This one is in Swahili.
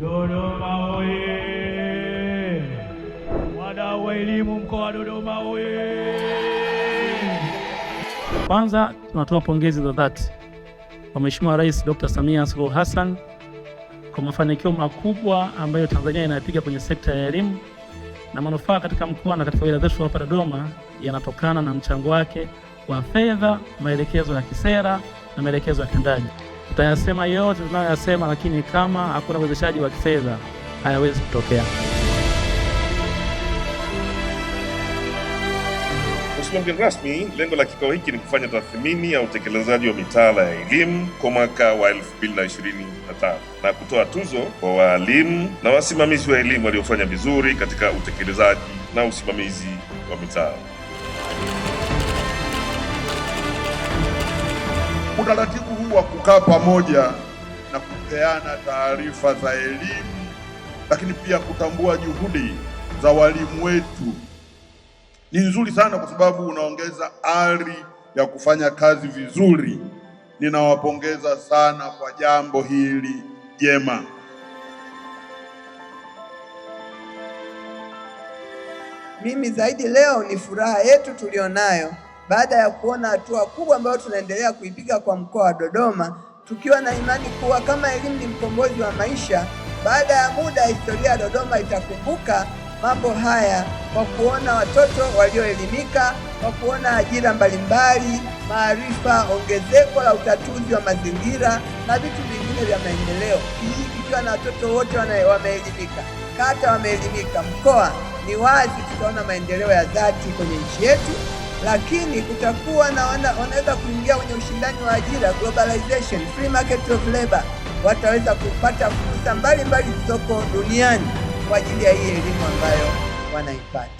Dodoma oye! Wadau wa elimu mkoa wa Dodoma oye! Kwanza tunatoa pongezi za dhati kwa Mheshimiwa Rais Dr. Samia Suluhu Hassan kwa mafanikio makubwa ambayo Tanzania inapiga kwenye sekta ya elimu, na manufaa katika mkoa na katika wilaya zetu hapa Dodoma yanatokana na mchango wake wa fedha, maelekezo ya kisera na maelekezo ya tendaji. Tutayasema yote tunayoyasema, lakini kama hakuna uwezeshaji wa kifedha hayawezi kutokea. Mheshimiwa mgeni rasmi, lengo la kikao hiki ni kufanya tathmini ya utekelezaji wa mitaala ya elimu kwa mwaka wa 2025 na kutoa tuzo kwa walimu na wasimamizi wa elimu waliofanya vizuri katika utekelezaji na usimamizi wa mitaala. Utaratibu huu wa kukaa pamoja na kupeana taarifa za elimu, lakini pia kutambua juhudi za walimu wetu ni nzuri sana, kwa sababu unaongeza ari ya kufanya kazi vizuri. Ninawapongeza sana kwa jambo hili jema. Mimi zaidi leo ni furaha yetu tulionayo baada ya kuona hatua kubwa ambayo tunaendelea kuipiga kwa mkoa wa Dodoma, tukiwa na imani kuwa kama elimu ni mkombozi wa maisha, baada ya muda historia ya Dodoma itakumbuka mambo haya kwa kuona watoto walioelimika, kwa kuona ajira mbalimbali, maarifa, ongezeko la utatuzi wa mazingira na vitu vingine vya maendeleo. Hii ikiwa na watoto wote wameelimika, kata wameelimika, mkoa, ni wazi tutaona maendeleo ya dhati kwenye nchi yetu. Lakini kutakuwa na wanaweza kuingia kwenye ushindani wa ajira, globalization, free market of labor, wataweza kupata fursa mbalimbali zilizoko duniani kwa ajili ya hii elimu ambayo wanaipata.